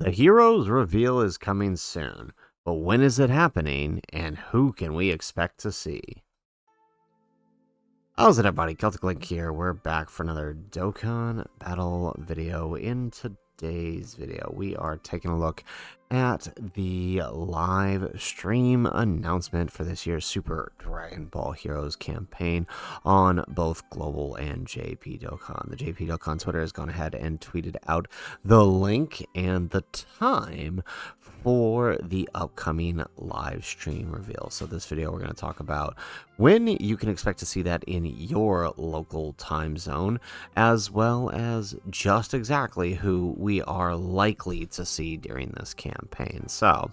The heroes reveal is coming soon, but when is it happening and who can we expect to see? How's it everybody? Celtic Link here. We're back for another Dokkan battle video. In today's video, we are taking a look at the live stream announcement for this year's Super Dragon Ball Heroes campaign on both Global and JP Dokkan. The JP Dokkan Twitter has gone ahead and tweeted out the link and the time for the upcoming live stream reveal. So this video, we're going to talk about when you can expect to see that in your local time zone, as well as just exactly who we are likely to see during this campaign. So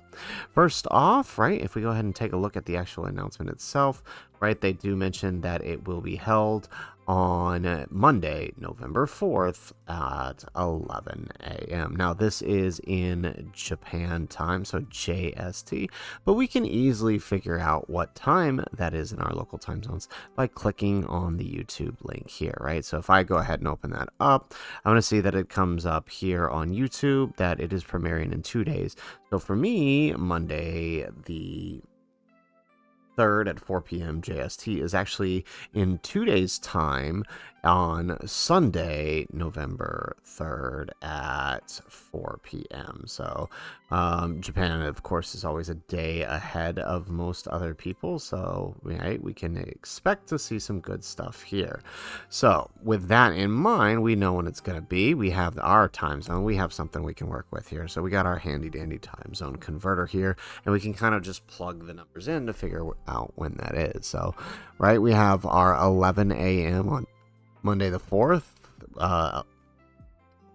first off, right, if we go ahead and take a look at the actual announcement itself, right, they do mention that it will be held on Monday, November 4th at 11 a.m. Now, this is in Japan time, so JST, but we can easily figure out what time that is in our local time zones by clicking on the YouTube link here, right? So if I go ahead and open that up, I'm going to see that it comes up here on YouTube that it is premiering in 2 days. So for me, Monday, the 3rd at 4 p.m. JST is actually in 2 days time on Sunday, November 3rd at 4 p.m. So Japan, of course, is always a day ahead of most other people. So right, we can expect to see some good stuff here. So with that in mind, we know when it's going to be. We have our time zone. We have something we can work with here. So we got our handy dandy time zone converter here, and we can kind of just plug the numbers in to figure out when that is. So right, we have our 11 a.m. on Monday the 4th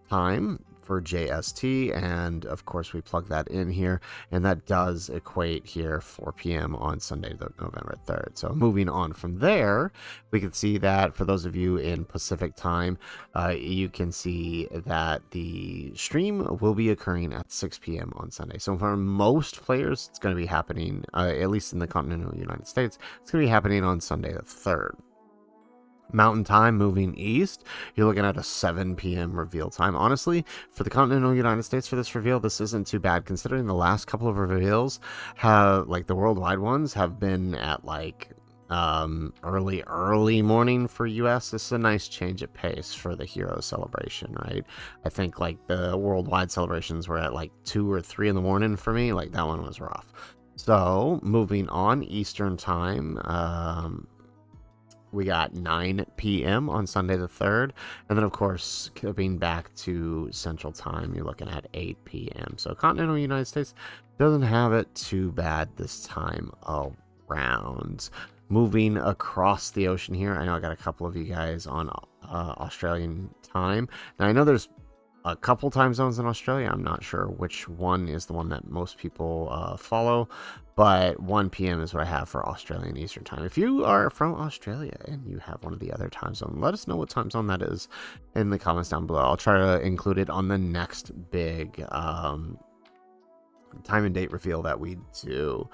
time for JST, and of course we plug that in here, and that does equate here 4 p.m. on Sunday, November 3rd. So moving on from there, we can see that for those of you in Pacific time, you can see that the stream will be occurring at 6 p.m. on Sunday. So for most players, it's going to be happening, at least in the continental United States, it's going to be happening on Sunday the 3rd. Mountain time moving east, you're looking at a 7 p.m. reveal time. Honestly, for the continental United States for this reveal, this isn't too bad considering the last couple of reveals have, like the worldwide ones, have been at like early morning for US. This is a nice change of pace for the hero celebration, right? I think like the worldwide celebrations were at like 2 or 3 in the morning for me. Like that one was rough. So moving on, Eastern time, we got 9 p.m. on Sunday the 3rd. And then, of course, coming back to Central Time, you're looking at 8 p.m. So continental United States doesn't have it too bad this time around. Moving across the ocean here, I know I got a couple of you guys on Australian time. Now, I know there's a couple time zones in Australia. I'm not sure which one is the one that most people follow, but 1 p.m. is what I have for Australian Eastern time. If you are from Australia and you have one of the other time zones, let us know what time zone that is in the comments down below. I'll try to include it on the next big time and date reveal that we do.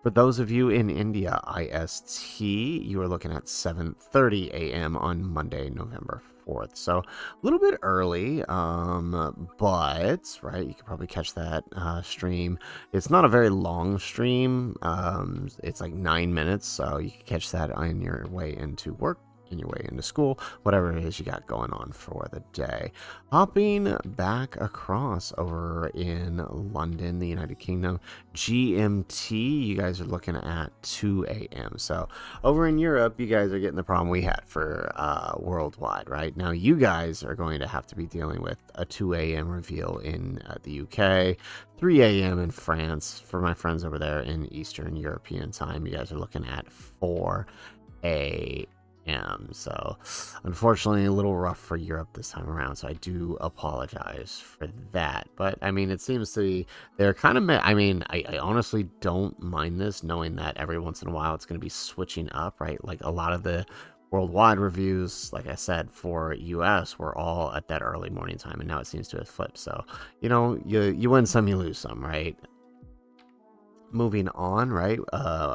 For those of you in India, IST, you are looking at 7:30 a.m. on Monday, November 4th. So a little bit early, but right, you could probably catch that stream. It's not a very long stream. It's like 9 minutes, so you can catch that on your way into work, in your way into school, whatever it is you got going on for the day. Hopping back across over in London, the United Kingdom, GMT, you guys are looking at 2 a.m. So over in Europe, you guys are getting the problem we had for worldwide, right? Now you guys are going to have to be dealing with a 2 a.m. reveal in the UK, 3 a.m. in France. For my friends over there in Eastern European time, you guys are looking at 4 a.m. So unfortunately a little rough for Europe this time around, so I do apologize for that. But I mean, it seems to be they're kind of I mean, I honestly don't mind this, knowing that every once in a while it's going to be switching up, right? Like a lot of the worldwide reviews, like I said, for US were all at that early morning time, and now it seems to have flipped. So you know, you win some, you lose some, right? Moving on, right?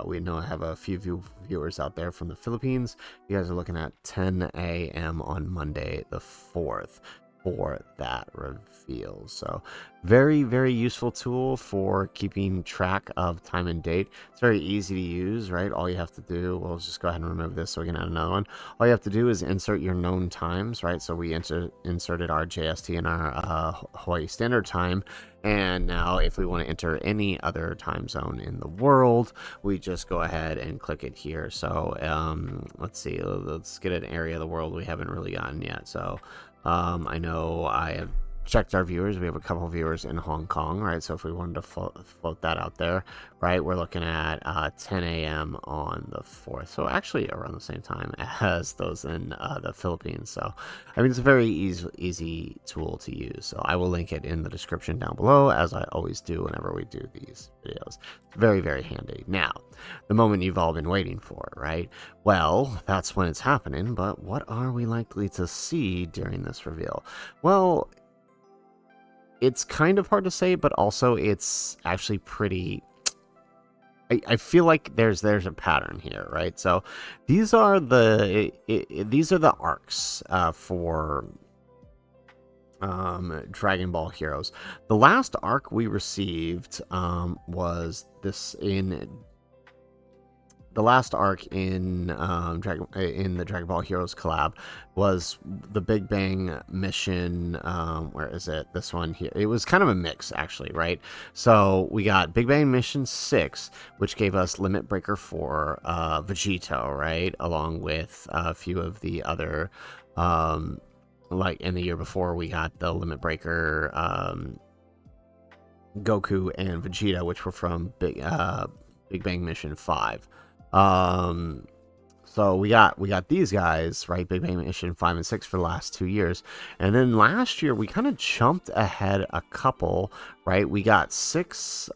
We know I have a few viewers out there from the Philippines. You guys are looking at 10 a.m. on Monday the 4th. for that reveal. So very, very useful tool for keeping track of time and date. It's very easy to use, right? All you have to do, we'll just go ahead and remove this so we can add another one. All you have to do is insert your known times, right? So we inserted our JST and our Hawaii Standard Time. And now if we want to enter any other time zone in the world, we just go ahead and click it here. So let's see, let's get an area of the world we haven't really gotten yet. So I know I have checked our viewers. We have a couple of viewers in Hong Kong, right? So if we wanted to float that out there, right, we're looking at 10 a.m. on the 4th. So actually around the same time as those in the Philippines. So, I mean, it's a very easy tool to use. So I will link it in the description down below, as I always do whenever we do these videos. It's very, very handy. Now, the moment you've all been waiting for, right? Well, that's when it's happening, but what are we likely to see during this reveal? Well, it's kind of hard to say, but also it's actually pretty... I feel like there's a pattern here, right? So these are the arcs for Dragon Ball Heroes. The last arc we received was this in... The last arc in the Dragon Ball Heroes collab was the Big Bang mission. Where is it? This one here. It was kind of a mix, actually, right? So we got Big Bang Mission 6, which gave us Limit Breaker for Vegito, right? Along with a few of the other, like in the year before, we got the Limit Breaker Goku and Vegeta, which were from Big Bang Mission 5. So we got these guys, right? Big Bang Mission 5 and 6 for the last 2 years. And then last year we kind of jumped ahead a couple, right? We got 6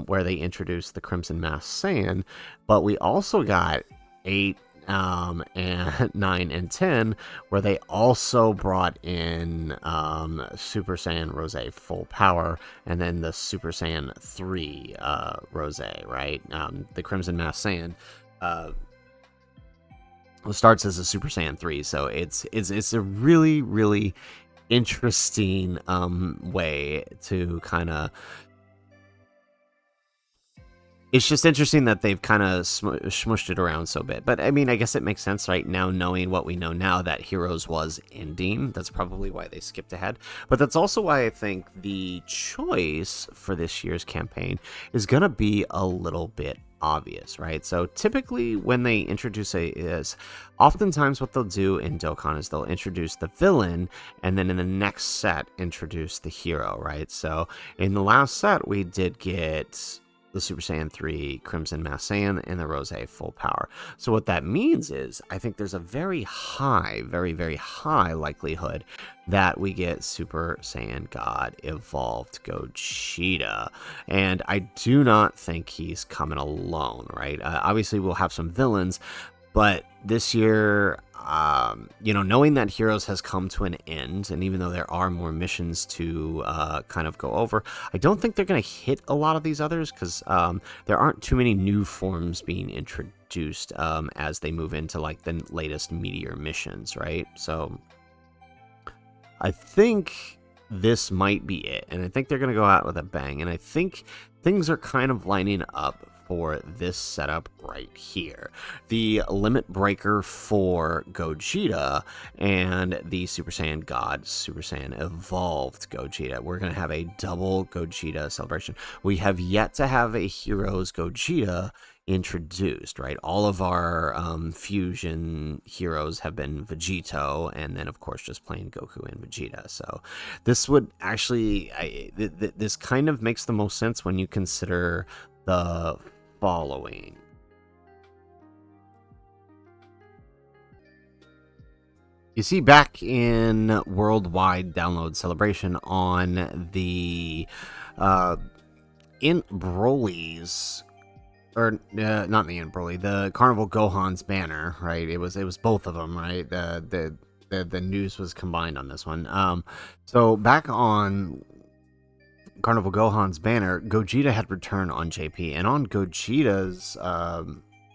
where they introduced the Crimson Masked Saiyan, but we also got 8 and 9 and 10 where they also brought in Super Saiyan Rose Full Power, and then the Super Saiyan 3 Rose, right? The Crimson Masked Saiyan starts as a Super Saiyan 3, so it's a really, really interesting way to kind of... It's just interesting that they've kind of smushed it around so bit. But, I mean, I guess it makes sense right now, knowing what we know now, that Heroes was ending. That's probably why they skipped ahead. But that's also why I think the choice for this year's campaign is going to be a little bit obvious, right? So typically when they introduce oftentimes what they'll do in Dokkan is they'll introduce the villain, and then in the next set introduce the hero, right? So in the last set we did get the Super Saiyan 3 Crimson Masked Saiyan and the Rose Full Power. So what that means is I think there's a very high, very, very high likelihood that we get Super Saiyan God Evolved Gogeta. And I do not think he's coming alone, right? Obviously we'll have some villains, but this year, knowing that Heroes has come to an end, and even though there are more missions to kind of go over, I don't think they're going to hit a lot of these others, because there aren't too many new forms being introduced as they move into like the latest Meteor missions, right? So I think this might be it, and I think they're going to go out with a bang, and I think things are kind of lining up for this setup right here. The Limit Breaker for Gogeta and the Super Saiyan God, Super Saiyan Evolved Gogeta. We're going to have a double Gogeta celebration. We have yet to have a Heroes Gogeta introduced, right? All of our fusion heroes have been Vegito, and then of course just plain Goku and Vegeta. So this would actually, this kind of makes the most sense when you consider the following. You see, back in Worldwide Download Celebration on the in Broly's, or not the in Broly, the Carnival Gohan's banner, right? It was both of them, right? The news was combined on this one. So back on Carnival Gohan's banner, Gogeta had returned on JP, and on Gogeta's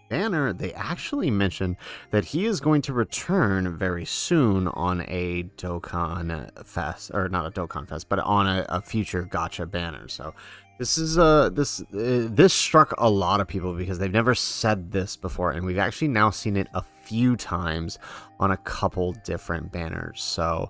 banner, they actually mentioned that he is going to return very soon on a Dokkan Fest, or not a Dokkan Fest, but on a future Gacha banner. So this is this struck a lot of people because they've never said this before, and we've actually now seen it a few times on a couple different banners. So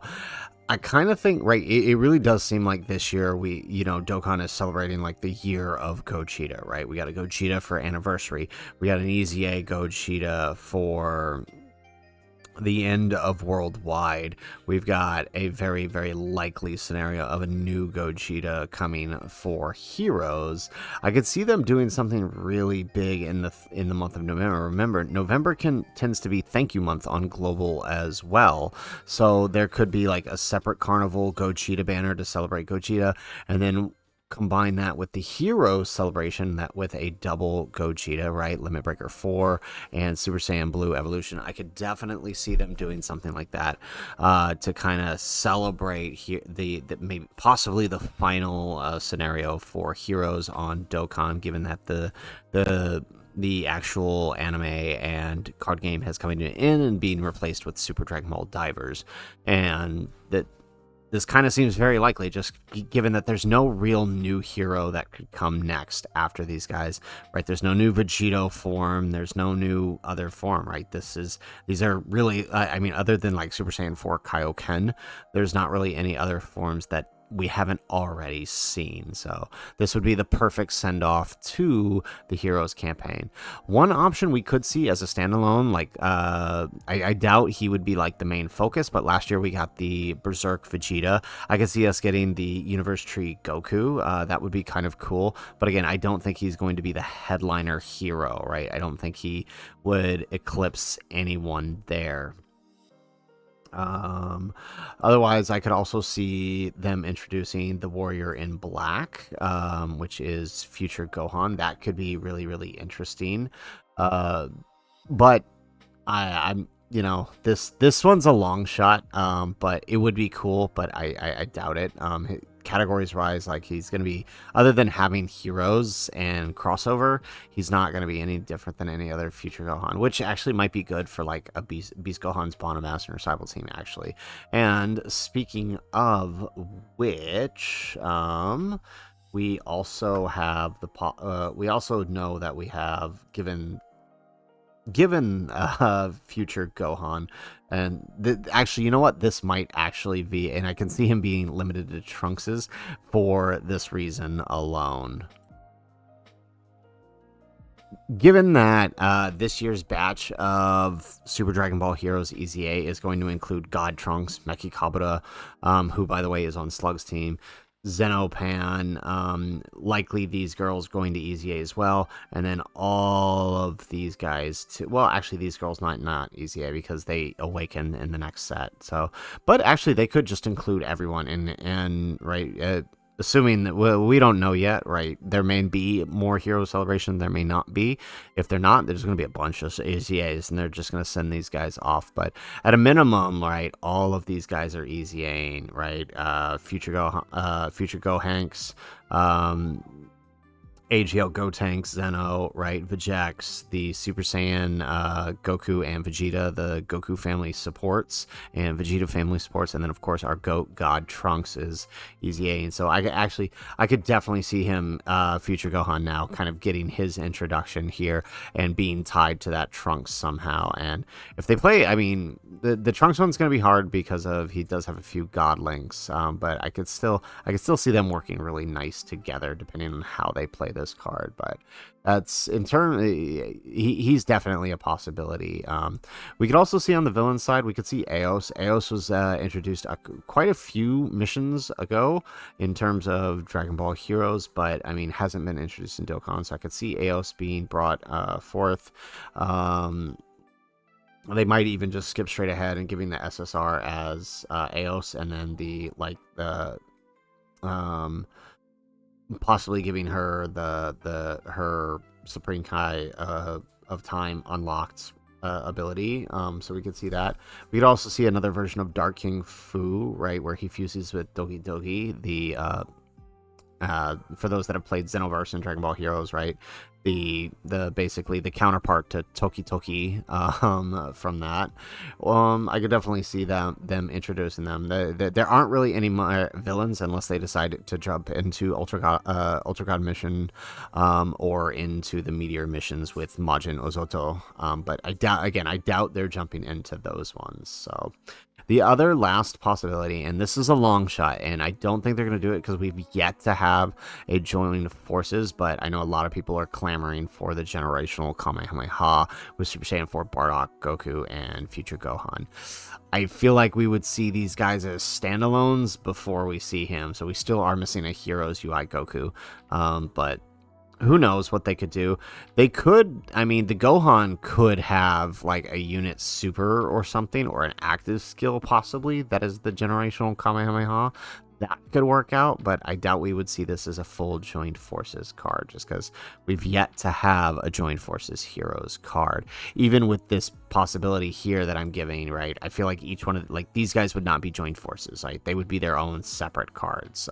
I kind of think, right, it really does seem like this year Dokkan is celebrating like the year of Gogeta, right? We got a Gogeta for anniversary. We got an EZA Gogeta for the end of worldwide. We've got a very, very likely scenario of a new Gogeta coming for Heroes. I could see them doing something really big in the month of November. Remember, November tends to be thank you month on global as well. So there could be like a separate Carnival Gogeta banner to celebrate Gogeta, and then combine that with the hero celebration, that with a double Gogeta, right? Limit Breaker 4 and Super Saiyan Blue Evolution. I could definitely see them doing something like that to kind of celebrate here the maybe possibly the final scenario for Heroes on Dokkan, given that the actual anime and card game has coming to an end and being replaced with Super Dragon Ball Divers, and that this kind of seems very likely, just given that there's no real new hero that could come next after these guys, right? There's no new Vegito form. There's no new other form, right? These are really, I mean, other than like Super Saiyan 4 Kaioken, there's not really any other forms that we haven't already seen. So this would be the perfect send-off to the Heroes campaign. One option we could see as a standalone, like I doubt he would be like the main focus, but last year we got the Berserk Vegeta. I could see us getting the Universe Tree Goku. That would be kind of cool, but again, I don't think he's going to be the headliner hero, right? I don't think he would eclipse anyone there. Otherwise, I could also see them introducing the Warrior in Black, which is future Gohan. That could be really, really interesting. But I'm this one's a long shot. But it would be cool, but I doubt it. Categories wise, like he's going to be, other than having heroes and crossover, he's not going to be any different than any other future Gohan, which actually might be good for like a Beast Gohan's Bonamaster or Cyber team, actually. And speaking of which, we also have we also know that we have given future Gohan, and actually, you know what, this might actually be, and I can see him being limited to Trunks's for this reason alone. Given that this year's batch of Super Dragon Ball Heroes EZA is going to include God Trunks, Meki Kabuto, who by the way is on Slug's team, Xenopan, likely these girls going to EZA as well, and then all of these guys well, actually these girls not EZA because they awaken in the next set. So, but actually they could just include everyone and right, assuming that, well, we don't know yet, right? There may be more hero celebration, there may not be. If they're not, there's going to be a bunch of EZAs, and they're just going to send these guys off. But at a minimum, right, all of these guys are EZAing, right? Future Gohanks, AGL Gotenks, Zeno, right, Vegex, the Super Saiyan Goku and Vegeta, the Goku family supports, and Vegeta family supports, and then of course our GOAT God Trunks is EZA, and so I could definitely see him, future Gohan now, kind of getting his introduction here and being tied to that Trunks somehow. And if they play, I mean, the Trunks one's going to be hard because he does have a few God links, but I could still see them working really nice together depending on how they play this card. But that's he's definitely a possibility. We could also see on the villain side, we could see Eos. Eos was introduced quite a few missions ago in terms of Dragon Ball Heroes, but I mean hasn't been introduced in Dokkan, so I could see Eos being brought forth. They might even just skip straight ahead and giving the SSR as Eos, and then possibly giving her her Supreme Kai of Time unlocked ability. So we could see that. We could also see another version of Dark King Fu, right, where he fuses with Dogi Dogi, the For those that have played Xenoverse and Dragon Ball Heroes, right? The basically the counterpart to Toki Toki from that. I could definitely see them introducing them. There aren't really any villains unless they decide to jump into Ultra God mission, or into the Meteor missions with Majin Ozoto. But I doubt they're jumping into those ones. So the other last possibility, and this is a long shot, and I don't think they're going to do it because we've yet to have a join forces, but I know a lot of people are clamoring for the generational Kamehameha with Super Saiyan 4 Bardock, Goku, and future Gohan. I feel like we would see these guys as standalones before we see him, so we still are missing a Heroes UI Goku, but who knows what they could do. They could, I mean, the Gohan could have like a unit super or something, or an active skill possibly that is the generational Kamehameha. That could work out, but I doubt we would see this as a full joined forces card, just because we've yet to have a joined forces heroes card. Even with this possibility here that I'm giving, right, I feel like each one of, like, these guys would not be joined forces, right? They would be their own separate cards.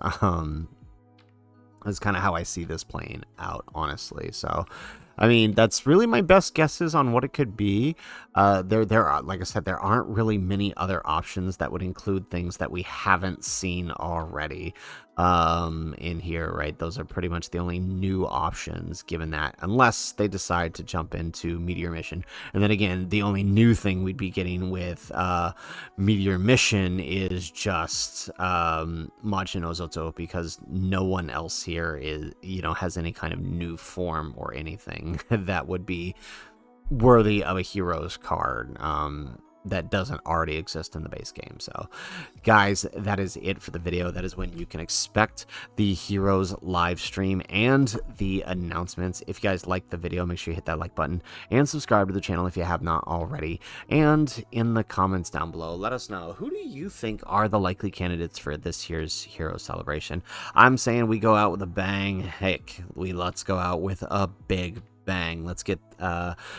That's kind of how I see this playing out, honestly. So, I mean, that's really my best guesses on what it could be. There are, like I said, there aren't really many other options that would include things that we haven't seen already in here, right? Those are pretty much the only new options, given that, unless they decide to jump into Meteor Mission. And then again, the only new thing we'd be getting with Meteor Mission is just Majin Ozoto, because no one else here is, has any kind of new form or anything that would be worthy of a heroes card that doesn't already exist in the base game. So guys, that is it for the video. That is when you can expect the heroes live stream and the announcements. If you guys liked the video, make sure you hit that like button and subscribe to the channel if you have not already. And in the comments down below, let us know, who do you think are the likely candidates for this year's hero celebration? I'm saying we go out with a bang. Heck, let's go out with a big bang. Let's get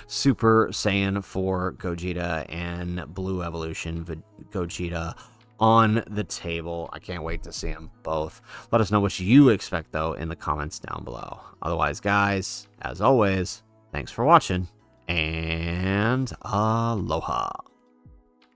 Super Saiyan 4 Gogeta and Blue Evolution Gogeta on the table. I can't wait to see them both. Let us know what you expect, though, in the comments down below. Otherwise, guys, as always, thanks for watching, and aloha.